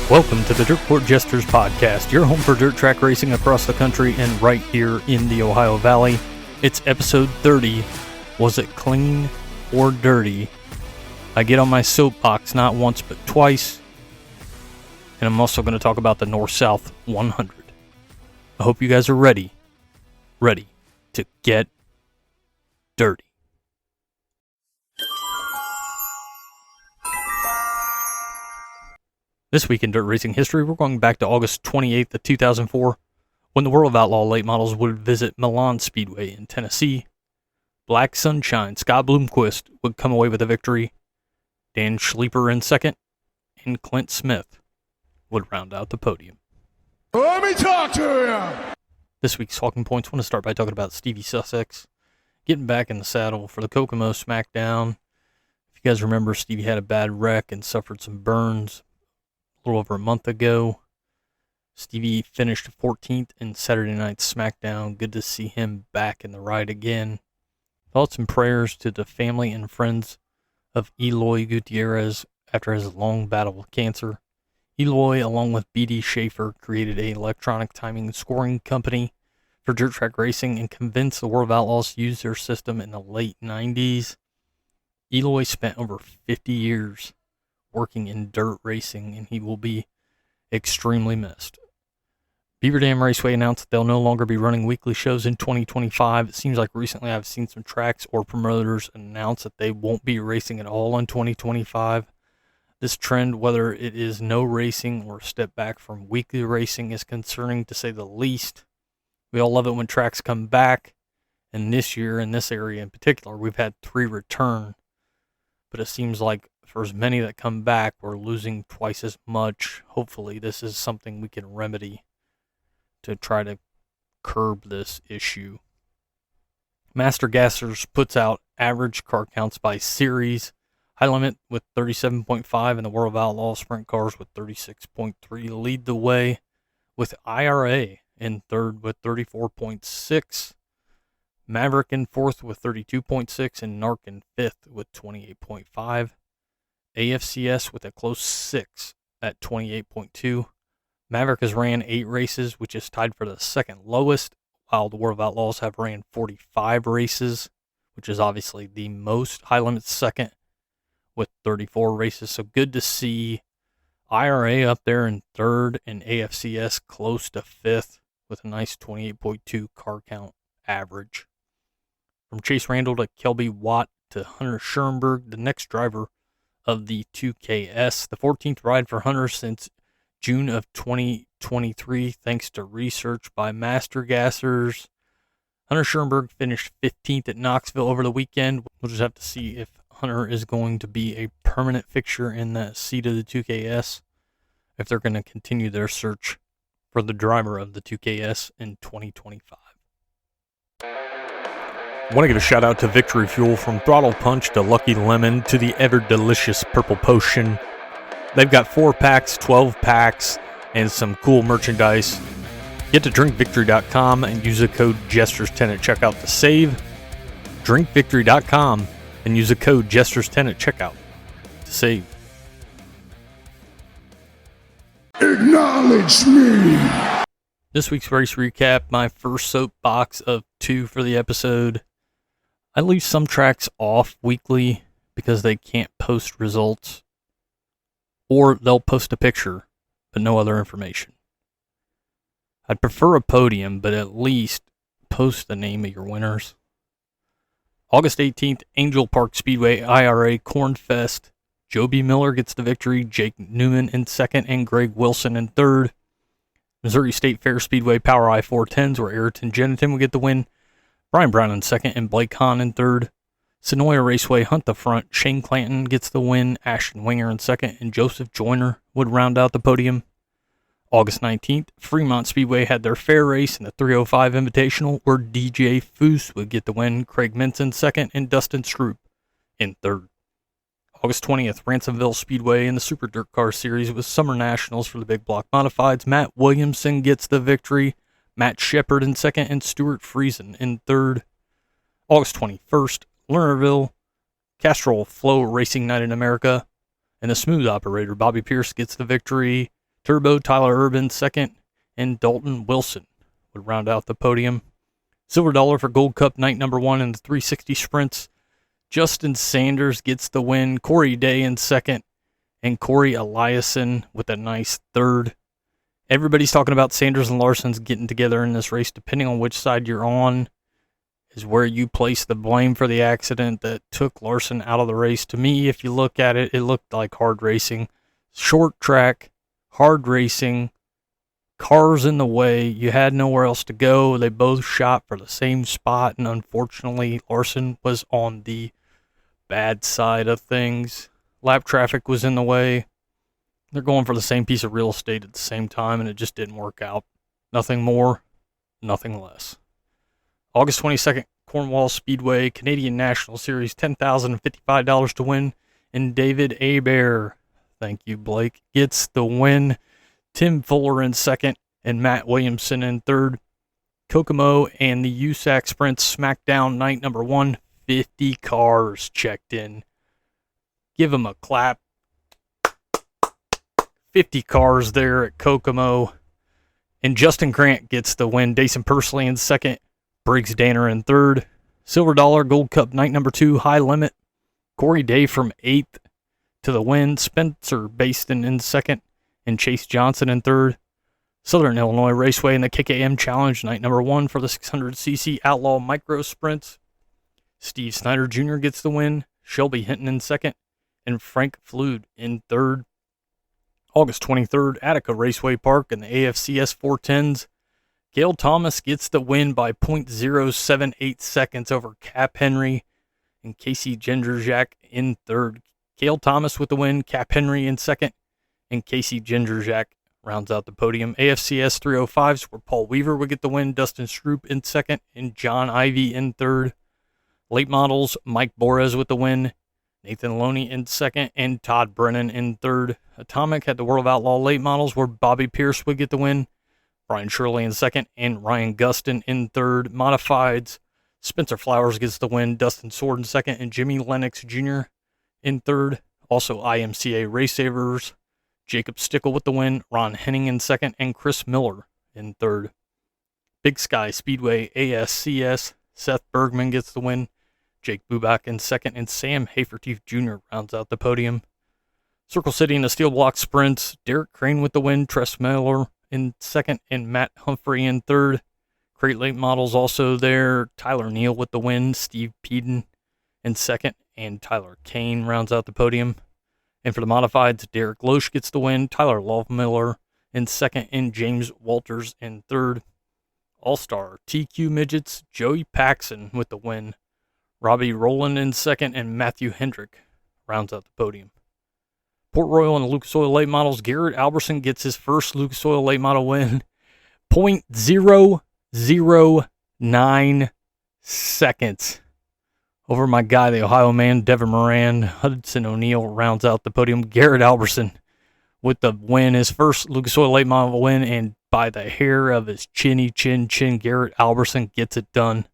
Welcome to the Dirtport Jesters podcast, your home for dirt track racing across the country and right here in the Ohio Valley. It's episode 30. Was it clean or dirty? I get on my soapbox not once but twice, and I'm also going to talk about the North-South 100. I hope you guys are ready to get dirty. This week in dirt racing history, we're going back to August 28th of 2004, when the World of Outlaw late models would visit Milan Speedway in Tennessee. Black Sunshine, Scott Bloomquist would come away with a victory. Dan Schleeper in second, and Clint Smith would round out the podium. Let me talk to you! This week's talking points, I want to start by talking about Stevie Sussex getting back in the saddle for the Kokomo SmackDown. If you guys remember, Stevie had a bad wreck and suffered some burns a little over a month ago. Stevie finished 14th in Saturday night's SmackDown. Good to see him back in the ride again. Thoughts and prayers to the family and friends of Eloy Gutierrez after his long battle with cancer. Eloy, along with B.D. Schaefer, created an electronic timing and scoring company for dirt track racing and convinced the World of Outlaws to use their system in the late 90s. Eloy spent over 50 years working in dirt racing, and he will be extremely missed. Beaver Dam Raceway announced that they'll no longer be running weekly shows in 2025. It seems like recently I've seen some tracks or promoters announce that they won't be racing at all in 2025. This trend, whether it is no racing or a step back from weekly racing, is concerning to say the least. We all love it when tracks come back, and this year, in this area in particular, we've had 3 return. But it seems like for as many that come back, we're losing twice as much. Hopefully this is something we can remedy to try to curb this issue. Master Gassers puts out average car counts by series. High Limit with 37.5 and the World of Outlaw Sprint Cars with 36.3 lead the way, with IRA in third with 34.6. Maverick in fourth with 32.6 and Narc in fifth with 28.5. AFCS with a close 6 at 28.2. Maverick has ran 8 races, which is tied for the second lowest, while the World of Outlaws have ran 45 races, which is obviously the most. High Limit's second with 34 races, so good to see IRA up there in third and AFCS close to fifth with a nice 28.2 car count average. From Chase Randall to Kelby Watt to Hunter Schoenberg, the next driver of the 2KS, the 14th ride for Hunter since June of 2023, thanks to research by Master Gassers. Hunter Schoenberg finished 15th at Knoxville over the weekend. We'll just have to see if Hunter is going to be a permanent fixture in that seat of the 2KS, if they're going to continue their search for the driver of the 2KS in 2025. I want to give a shout out to Victory Fuel, from Throttle Punch to Lucky Lemon to the ever delicious Purple Potion. They've got 4 packs, 12 packs, and some cool merchandise. Get to drinkvictory.com and use the code JESTERS10 at checkout to save. Drinkvictory.com and use the code JESTERS10 at checkout to save. Acknowledge me! This week's race recap, my first soapbox of 2 for the episode. I leave some tracks off weekly because they can't post results, or they'll post a picture but no other information. I'd prefer a podium, but at least post the name of your winners. August 18th, Angel Park Speedway IRA Cornfest. Joe B. Miller gets the victory, Jake Newman in second, and Greg Wilson in third. Missouri State Fair Speedway Power I-410s, where Ayrton Genitin will get the win. Brian Brown in second and Blake Hahn in third. Sonoya Raceway Hunt the Front, Shane Clanton gets the win. Ashton Winger in second and Joseph Joyner would round out the podium. August 19th, Fremont Speedway had their fair race in the 305 Invitational, where DJ Foose would get the win. Craig Mintz in second and Dustin Stroop in third. August 20th, Ransomville Speedway in the Super Dirt Car Series with Summer Nationals for the Big Block Modifieds. Matt Williamson gets the victory. Matt Shepard in second and Stuart Friesen in third. August 21st, Lernerville, Castrol Flow Racing Night in America, and the smooth operator Bobby Pierce gets the victory. Turbo, Tyler Urban second, and Dalton Wilson would round out the podium. Silver dollar for Gold Cup night number 1 in the 360 sprints. Justin Sanders gets the win. Corey Day in second, and Corey Eliason with a nice third. Everybody's talking about Sanders and Larson's getting together in this race. Depending on which side you're on is where you place the blame for the accident that took Larson out of the race. To me, if you look at it, it looked like hard racing. Short track, hard racing, cars in the way. You had nowhere else to go. They both shot for the same spot, and unfortunately, Larson was on the bad side of things. Lap traffic was in the way. They're going for the same piece of real estate at the same time, and it just didn't work out. Nothing more, nothing less. August 22nd, Cornwall Speedway, Canadian National Series, $10,055 to win, and David Hebert, thank you, Blake, gets the win. Tim Fuller in second, and Matt Williamson in third. Kokomo and the USAC Sprints SmackDown night number 1, 50 cars checked in. Give them a clap. 50 cars there at Kokomo. And Justin Grant gets the win. Dason Pursley in second. Briggs Danner in third. Silver dollar Gold Cup night number 2, high limit. Corey Day from 8th to the win. Spencer Baston in second. And Chase Johnson in third. Southern Illinois Raceway in the KKM Challenge night number 1 for the 600cc Outlaw Micro Sprints. Steve Snyder Jr. gets the win. Shelby Hinton in second. And Frank Flood in third. August 23rd, Attica Raceway Park in the AFCS 410s. Gail Thomas gets the win by .078 seconds over Cap Henry and Casey Gingerjack in third. Gail Thomas with the win, Cap Henry in second, and Casey Gingerjack rounds out the podium. AFCS 305s where Paul Weaver would get the win, Dustin Stroop in second, and John Ivey in third. Late models, Mike Borez with the win, Nathan Loney in second, and Todd Brennan in third. Atomic had the World of Outlaw late models where Bobby Pierce would get the win, Brian Shirley in second, and Ryan Gustin in third. Modifieds, Spencer Flowers gets the win, Dustin Sword in second, and Jimmy Lennox Jr. in third. Also IMCA Race Savers, Jacob Stickle with the win, Ron Henning in second, and Chris Miller in third. Big Sky Speedway ASCS, Seth Bergman gets the win, Jake Bubak in second, and Sam Haferteef Jr. rounds out the podium. Circle City in the Steel Block Sprints, Derek Crane with the win, Tress Miller in second, and Matt Humphrey in third. Crate Late Models also there, Tyler Neal with the win, Steve Peden in second, and Tyler Kane rounds out the podium. And for the Modifieds, Derek Loesch gets the win, Tyler Lovemiller in second, and James Walters in third. All-Star TQ Midgets, Joey Paxson with the win, Robbie Rowland in second, and Matthew Hendrick rounds out the podium. Port Royal and the Lucas Oil Late Models, Garrett Alberson gets his first Lucas Oil Late Model win. .009 seconds over my guy, the Ohio man, Devin Moran. Hudson O'Neill rounds out the podium. Garrett Alberson with the win, his first Lucas Oil Late Model win, and by the hair of his chin, Garrett Alberson gets it done.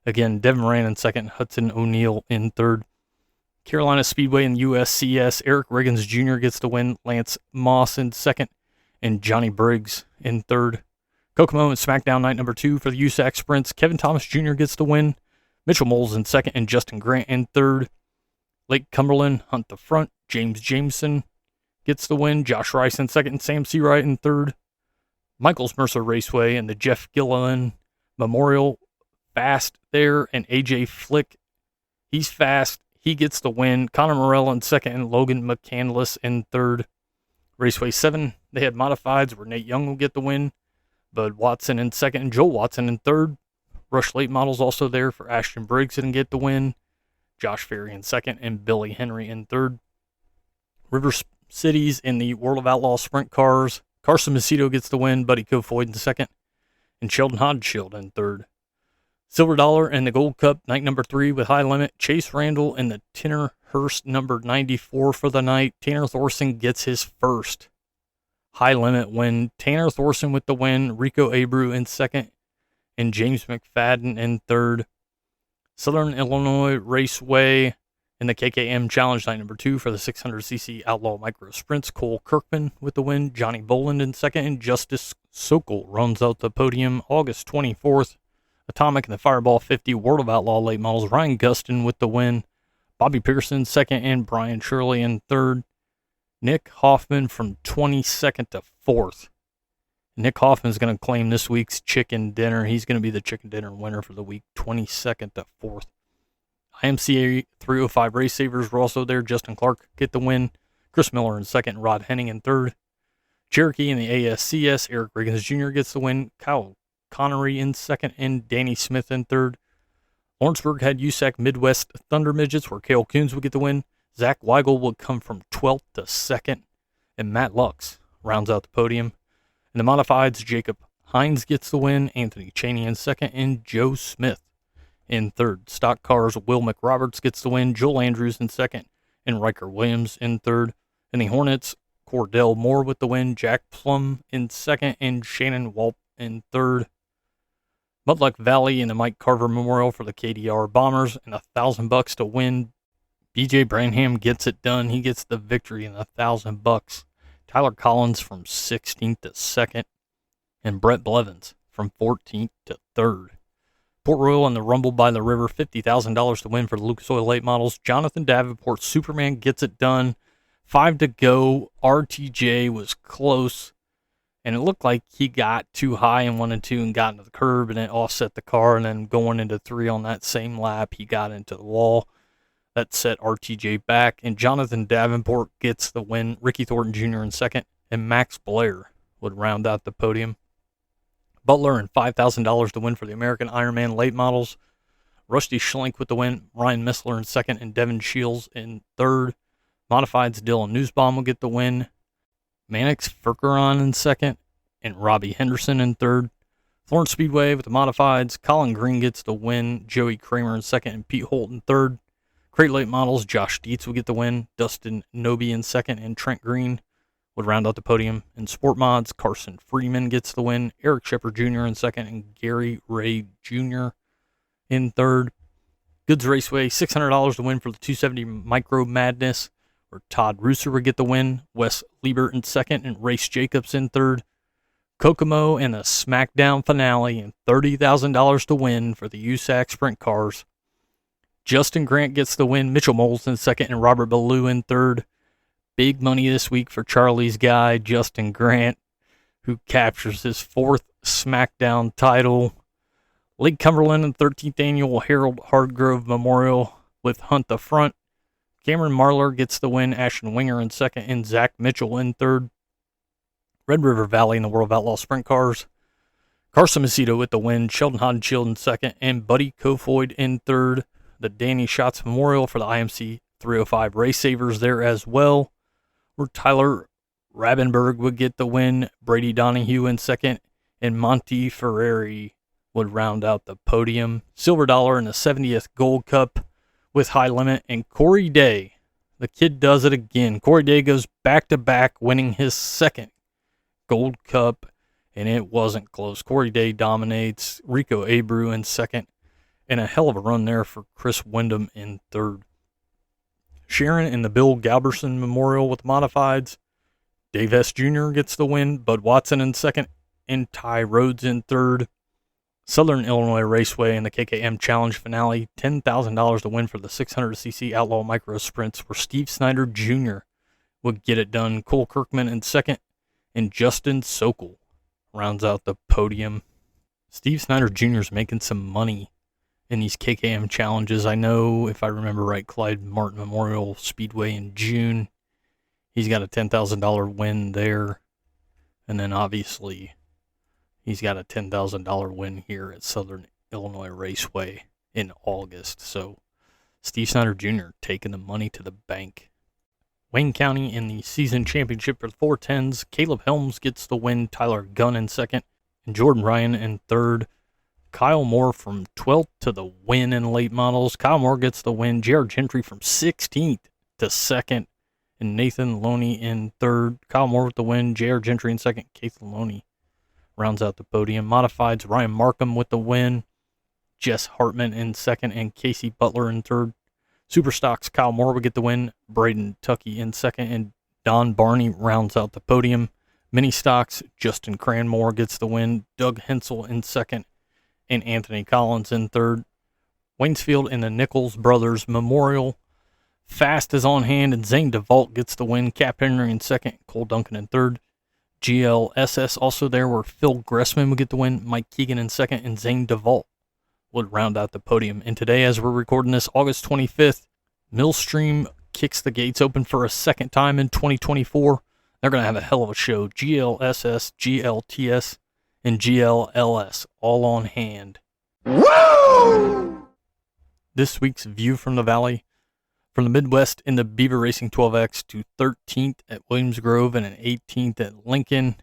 Again, Devin Moran in second, Hudson O'Neill in third. Carolina Speedway and USCS, Eric Riggins Jr. gets the win, Lance Moss in second, and Johnny Briggs in third. Kokomo and SmackDown night number 2 for the USAC Sprints, Kevin Thomas Jr. gets the win, Mitchell Moles in second, and Justin Grant in third. Lake Cumberland, Hunt the Front, James Jameson gets the win, Josh Rice in second, and Sam Seawright in third. Michaels Mercer Raceway and the Jeff Gilliland Memorial, fast there, and AJ Flick, he's fast, he gets the win. Connor Morell in second, and Logan McCandless in third. Raceway 7, they had Modifieds where Nate Young will get the win, Bud Watson in second, and Joel Watson in third. Rush Late Models also there for Ashton Briggs and get the win, Josh Ferry in second, and Billy Henry in third. River Cities in the World of Outlaw Sprint Cars, Carson Macedo gets the win, Buddy Kofoid in second, and Sheldon Hodgshield in third. Silver dollar and the Gold Cup night number 3 with high limit, Chase Randall and the Tanner Hurst number 94 for the night. Tanner Thorson gets his first high limit win. Tanner Thorson with the win, Rico Abreu in second, and James McFadden in third. Southern Illinois Raceway In the KKM Challenge Night number 2 for the 600cc Outlaw Micro Sprints, Cole Kirkman with the win, Johnny Boland in second, and Justice Sokol runs out the podium. August 24th, Atomic and the Fireball 50 World of Outlaw late models, Ryan Gustin with the win, Bobby Pearson second, and Brian Shirley in third. Nick Hoffman from 22nd to 4th. Nick Hoffman's going to claim this week's chicken dinner. He's going to be the chicken dinner winner for the week, 22nd to 4th. IMCA 305 Race Savers were also there. Justin Clark get the win. Chris Miller in second, Rod Henning in third. Cherokee in the ASCS, Eric Riggins Jr. gets the win. Kyle Connery in second, and Danny Smith in third. Lawrenceburg had USAC Midwest Thunder Midgets, where Cale Coons would get the win. Zach Weigel would come from 12th to 2nd, and Matt Lux rounds out the podium. In the modifieds, Jacob Hines gets the win, Anthony Cheney in second, and Joe Smith in third. Stock cars, Will McRoberts gets the win, Joel Andrews in second, and Riker Williams in third. In the Hornets, Cordell Moore with the win, Jack Plum in second, and Shannon Walp in third. Mudluck Valley in the Mike Carver Memorial for the KDR Bombers, and $1,000 to win. BJ Branham gets it done. He gets the victory and $1,000. Tyler Collins from 16th to 2nd, and Brett Blevins from 14th to 3rd. Port Royal and the Rumble by the River, $50,000 to win for the Lucas Oil late models. Jonathan Davenport, Superman, gets it done. 5 to go. RTJ was close, and it looked like he got too high in 1 and 2 and got into the curb, and it offset the car, and then going into 3 on that same lap, he got into the wall. That set RTJ back, and Jonathan Davenport gets the win. Ricky Thornton Jr. in second, and Max Blair would round out the podium. Butler and $5,000 to win for the American Ironman late models. Rusty Schlenk with the win. Ryan Missler in second, and Devin Shields in third. Modifieds, Dylan Newsbaum will get the win. Mannix Furkeron in second, and Robbie Henderson in third. Florence Speedway with the modifieds, Colin Green gets the win. Joey Kramer in second, and Pete Holt in third. Crate late models, Josh Dietz will get the win. Dustin Noby in second, and Trent Green would round out the podium. In sport mods, Carson Freeman gets the win. Eric Shepard Jr. in second, and Gary Ray Jr. in third. Goods Raceway, $600 to win for the 270 Micro Madness, where Todd Rooser would get the win. Wes Liebert in second, and Race Jacobs in third. Kokomo and the SmackDown finale, and $30,000 to win for the USAC Sprint Cars. Justin Grant gets the win. Mitchell Moles in second, and Robert Ballou in third. Big money this week for Charlie's guy, Justin Grant, who captures his 4th SmackDown title. Lake Cumberland and 13th Annual Harold Hardgrove Memorial with Hunt the Front. Cameron Marlar gets the win. Ashton Winger in second, and Zach Mitchell in third. Red River Valley in the World of Outlaw Sprint Cars. Carson Macedo with the win. Sheldon Hodenshield in second, and Buddy Kofoid in third. The Danny Schatz Memorial for the IMC 305 Race Savers there as well, where Tyler Rabenberg would get the win, Brady Donahue in second, and Monty Ferrari would round out the podium. Silver Dollar in the 70th Gold Cup with High Limit, and Corey Day, the kid does it again. Corey Day goes back-to-back, winning his 2nd Gold Cup, and it wasn't close. Corey Day dominates. Rico Abreu in second. And a hell of a run there for Chris Wyndham in third. Sharon in the Bill Galberson Memorial with modifieds. Dave S. Jr. gets the win. Bud Watson in second, and Ty Rhodes in third. Southern Illinois Raceway in the KKM Challenge finale. $10,000 to win for the 600cc Outlaw Micro Sprints, where Steve Snyder Jr. would get it done. Cole Kirkman in second, and Justin Sokol rounds out the podium. Steve Snyder Jr. is making some money in these KKM challenges. I know, if I remember right, Clyde Martin Memorial Speedway in June, he's got a $10,000 win there. And then obviously he's got a $10,000 win here at Southern Illinois Raceway in August. So Steve Snyder Jr. taking the money to the bank. Wayne County in the season championship for the 410s. Caleb Helms gets the win. Tyler Gunn in second, and Jordan Ryan in third. Kyle Moore from 12th to the win in late models. Kyle Moore gets the win. Jared Gentry from 16th to 2nd, and Nathan Loney in third. Kyle Moore with the win. Jared Gentry in second. Keith Loney rounds out the podium. Modifieds, Ryan Markham with the win. Jess Hartman in second, and Casey Butler in third. Superstocks, Kyle Moore would get the win, Braden Tuckey in second, and Don Barney rounds out the podium. Mini stocks, Justin Cranmore gets the win, Doug Hensel in second, and Anthony Collins in third. Waynesfield and the Nichols Brothers Memorial, Fast is on hand, and Zane DeVault gets the win. Cap Henry in second, Cole Duncan in third. GLSS also there, where Phil Gressman would get the win, Mike Keegan in second, and Zane DeVault would round out the podium. And today, as we're recording this, August 25th, Millstream kicks the gates open for a second time in 2024. They're going to have a hell of a show. GLSS, GLTS, and GLLS all on hand. Woo! This week's View from the Valley. From the Midwest in the Beaver Racing 12X to 13th at Williams Grove and an 18th at Lincoln.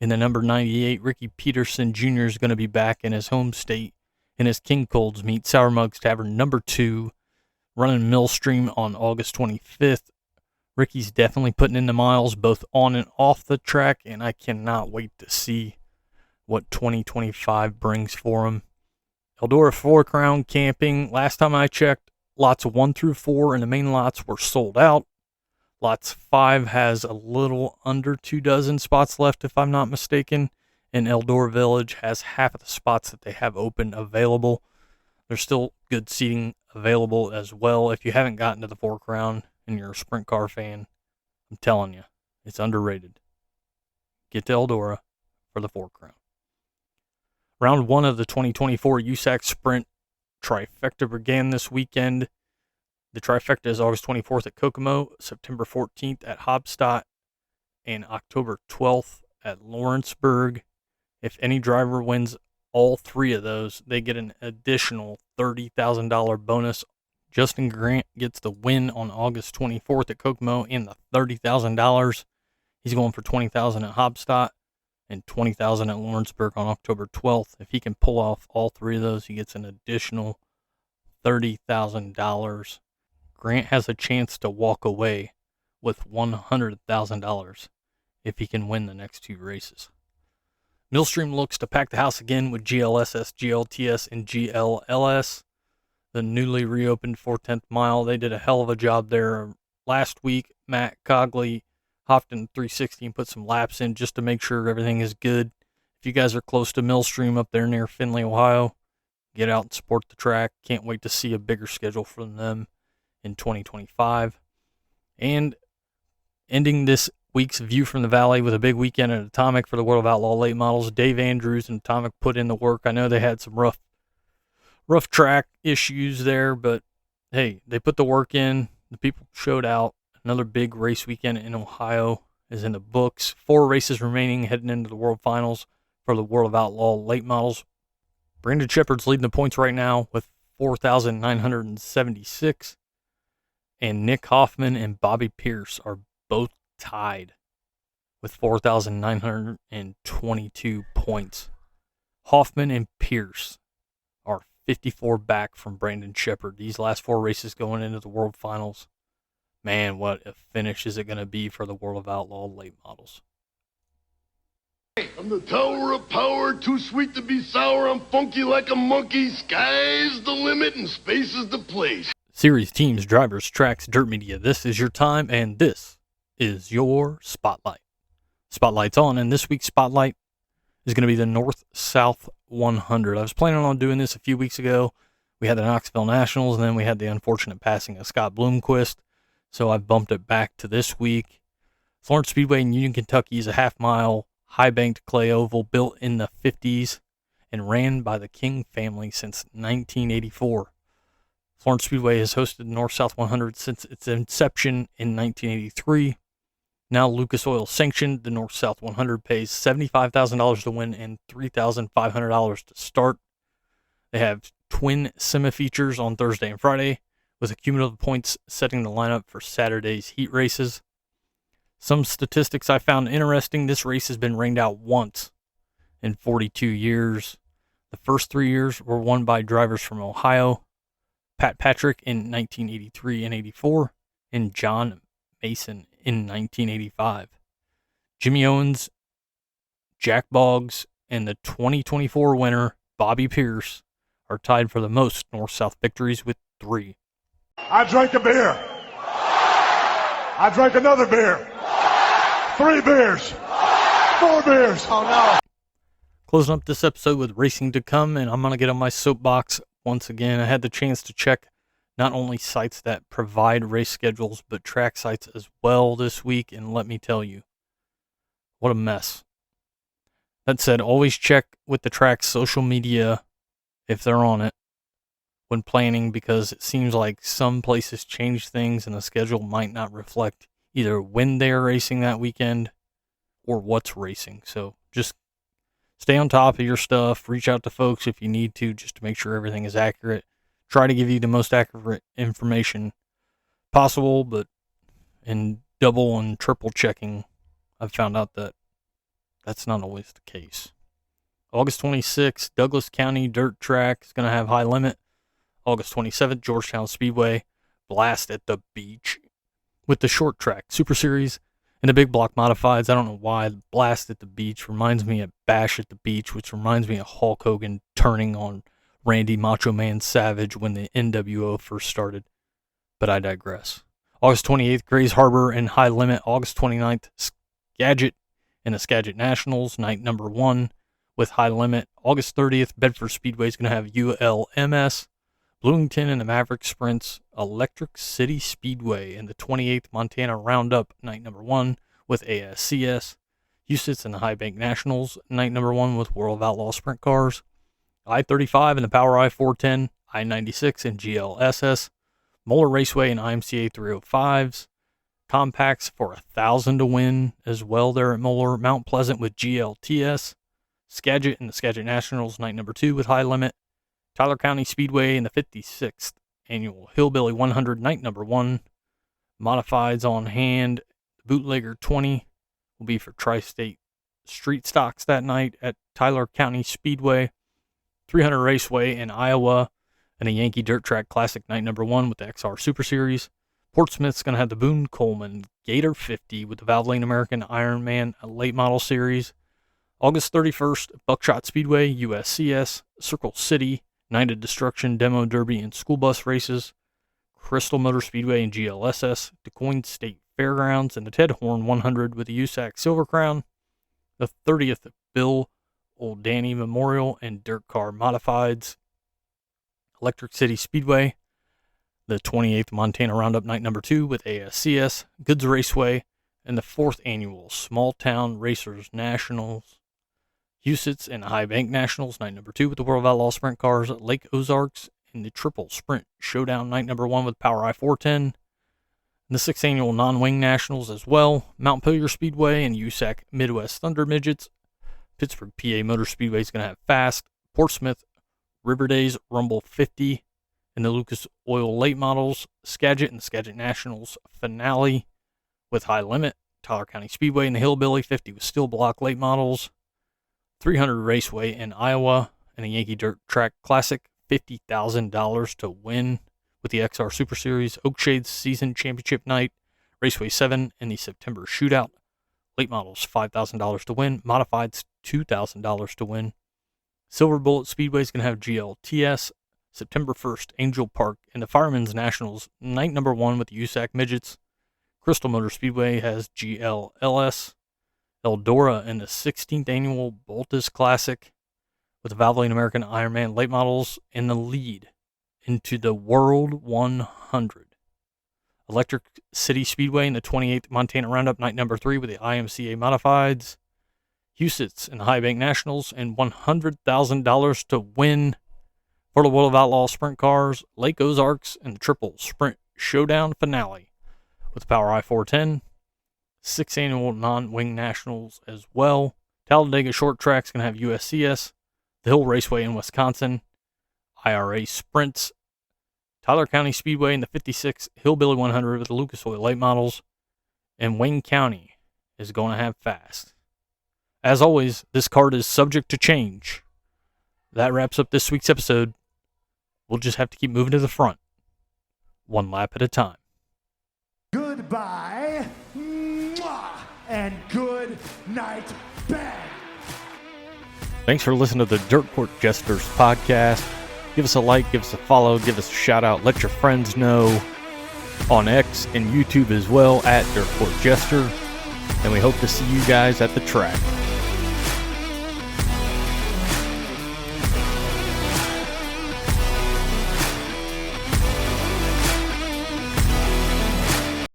In the number 98, Ricky Peterson Jr. is going to be back in his home state in his King Colds meet, Sour Mugs Tavern number 2, running Millstream on August 25th. Ricky's definitely putting in the miles both on and off the track, and I cannot wait to see what 2025 brings for him. Eldora 4 Crown Camping, last time I checked, lots 1 through 4 in the main lots were sold out. Lots 5 has a little under 2 dozen spots left, if I'm not mistaken. And Eldora Village has half of the spots that they have open available. There's still good seating available as well. If you haven't gotten to the 4 Crown and you're a sprint car fan, I'm telling you, it's underrated. Get to Eldora for the 4 Crown. Round 1 of the 2024 USAC Sprint Trifecta began this weekend. The trifecta is August 24th at Kokomo, September 14th at Hobstadt, and October 12th at Lawrenceburg. If any driver wins all 3 of those, they get an additional $30,000 bonus. Justin Grant gets the win on August 24th at Kokomo and the $30,000. He's going for $20,000 at Hobstadt and $20,000 at Lawrenceburg on October 12th. If he can pull off all 3 of those, he gets an additional $30,000. Grant has a chance to walk away with $100,000 if he can win the next 2 races. Millstream looks to pack the house again with GLSS, GLTS, and GLLS. The newly reopened 410th mile, they did a hell of a job there last week. Matt Cogley hopped in 360 and put some laps in just to make sure everything is good. If you guys are close to Millstream up there near Findlay, Ohio, get out and support the track. Can't wait to see a bigger schedule from them in 2025. And ending this week's View from the Valley with a big weekend at Atomic for the World of Outlaw late models. Dave Andrews and Atomic put in the work. I know they had some rough track issues there, but hey, they put the work in. The people showed out. Another big race weekend in Ohio is in the books. 4 races remaining heading into the World Finals for the World of Outlaw late models. Brandon Shepard's leading the points right now with 4,976. And Nick Hoffman and Bobby Pierce are both tied with 4,922 points. Hoffman and Pierce are 54 back from Brandon Shepard. These last 4 races going into the World Finals. Man, what a finish is it going to be for the World of Outlaw late models. I'm the tower of power, too sweet to be sour. I'm funky like a monkey. Sky's the limit and space is the place. Series, teams, drivers, tracks, dirt media. This is your time, and this is your Spotlight. Spotlight's on, and this week's Spotlight is going to be the North-South 100. I was planning on doing this a few weeks ago. We had the Knoxville Nationals, and then we had the unfortunate passing of Scott Bloomquist, so I've bumped it back to this week. Florence Speedway in Union, Kentucky is a half-mile, high-banked clay oval built in the 50s and ran by the King family since 1984. Florence Speedway has hosted the North-South 100 since its inception in 1983. Now Lucas Oil sanctioned, the North-South 100 pays $75,000 to win and $3,500 to start. They have twin semi-features on Thursday and Friday, with cumulative points setting the lineup for Saturday's heat races. Some statistics I found interesting. This race has been rained out once in 42 years. The first 3 years were won by drivers from Ohio. Pat Patrick in 1983 and 84, and John Mason in 1985. Jimmy Owens, Jack Boggs, and the 2024 winner, Bobby Pierce, are tied for the most North-South victories with 3. I drank a beer. I drank another beer. 3 beers. 4 beers. Oh no. Closing up this episode with racing to come, and I'm going to get on my soapbox once again. I had the chance to check not only sites that provide race schedules, but track sites as well this week, and let me tell you, what a mess. That said, always check with the track's social media if they're on it when planning, because it seems like some places change things and the schedule might not reflect either when they're racing that weekend or what's racing. So just stay on top of your stuff. Reach out to folks if you need to, just to make sure everything is accurate. Try to give you the most accurate information possible, but in double and triple checking, I've found out that that's not always the case. August 26th, Douglas County Dirt Track is going to have high limit. August 27th, Georgetown Speedway, Blast at the Beach with the short track Super Series and the big block modifieds. I don't know why Blast at the Beach reminds me of Bash at the Beach, which reminds me of Hulk Hogan turning on Randy Macho Man Savage when the NWO first started, but I digress. August 28th, Grays Harbor and high limit. August 29th, Skagit and the Skagit Nationals, night number 1 with high limit. August 30th, Bedford Speedway is going to have ULMS. Bloomington and the Maverick Sprints, Electric City Speedway, and the 28th Montana Roundup, night number 1 with ASCS. USITS and the High Bank Nationals, night number 1 with World of Outlaw Sprint Cars. I-35 and the Power I-410, I-96 and GLSS. Moeller Raceway and IMCA 305s. Compacts for 1,000 to win as well there at Moeller. Mount Pleasant with GLTS. Skagit and the Skagit Nationals, night number 2 with high limit. Tyler County Speedway and the 56th Annual Hillbilly 100, night number 1. Modifieds on hand. Bootlegger 20 will be for Tri-State Street Stocks that night at Tyler County Speedway. 300 Raceway in Iowa and a Yankee Dirt Track Classic, night number 1 with the XR Super Series. Portsmouth's going to have the Boone Coleman Gator 50 with the Valvoline American Ironman Late Model Series. August 31st, Buckshot Speedway, USCS, Circle City, Night of Destruction, Demo Derby, and School Bus Races. Crystal Motor Speedway and GLSS, DuQuoin State Fairgrounds, and the Ted Horn 100 with the USAC Silver Crown. The 30th, Bill Old Danny Memorial and Dirt Car Modifieds. Electric City Speedway, the 28th Montana Roundup, night number 2 with ASCS, Goods Raceway, and the 4th Annual Small Town Racers Nationals. USITS and High Bank Nationals, night number 2 with the World of Outlaw Sprint Cars. Lake Ozarks in the Triple Sprint Showdown, night number 1 with Power I-410. And the 6th Annual Non-Wing Nationals as well. Mount Pilger Speedway and USAC Midwest Thunder Midgets. Pittsburgh, PA Motor Speedway is going to have Fast. Portsmouth, River Days Rumble 50 and the Lucas Oil Late Models. Skagit and the Skagit Nationals Finale with high limit. Tyler County Speedway and the Hillbilly 50 with Steel Block Late Models. 300 Raceway in Iowa and a Yankee Dirt Track Classic, $50,000 to win with the XR Super Series. Oakshades Season Championship Night, Raceway 7 in the September Shootout. Late Models, $5,000 to win. Modifieds, $2,000 to win. Silver Bullet Speedway is going to have GLTS. September 1st, Angel Park and the Firemen's Nationals, night number 1 with the USAC Midgets. Crystal Motor Speedway has GLLS. Eldora and the 16th Annual Boltus Classic with the Valvoline American Ironman Late Models in the lead into the World 100. Electric City Speedway in the 28th Montana Roundup, night number 3 with the IMCA Modifieds. USITS and the High Bank Nationals, and $100,000 to win for the World of Outlaw Sprint Cars. Lake Ozarks and the Triple Sprint Showdown Finale with the Power I-410. 6th Annual Non-Wing Nationals as well. Talladega Short Track's going to have USCS, the Hill Raceway in Wisconsin, IRA Sprints, Tyler County Speedway in the 56th Hillbilly 100 with the Lucas Oil Late Models, and Wayne County is going to have Fast. As always, this card is subject to change. That wraps up this week's episode. We'll just have to keep moving to the front, one lap at a time. Goodbye. Mwah, and good night, bang. Thanks for listening to the Dirt Court Jesters podcast. Give us a like, give us a follow, give us a shout out. Let your friends know on X and YouTube as well at Dirtport Jester. And we hope to see you guys at the track.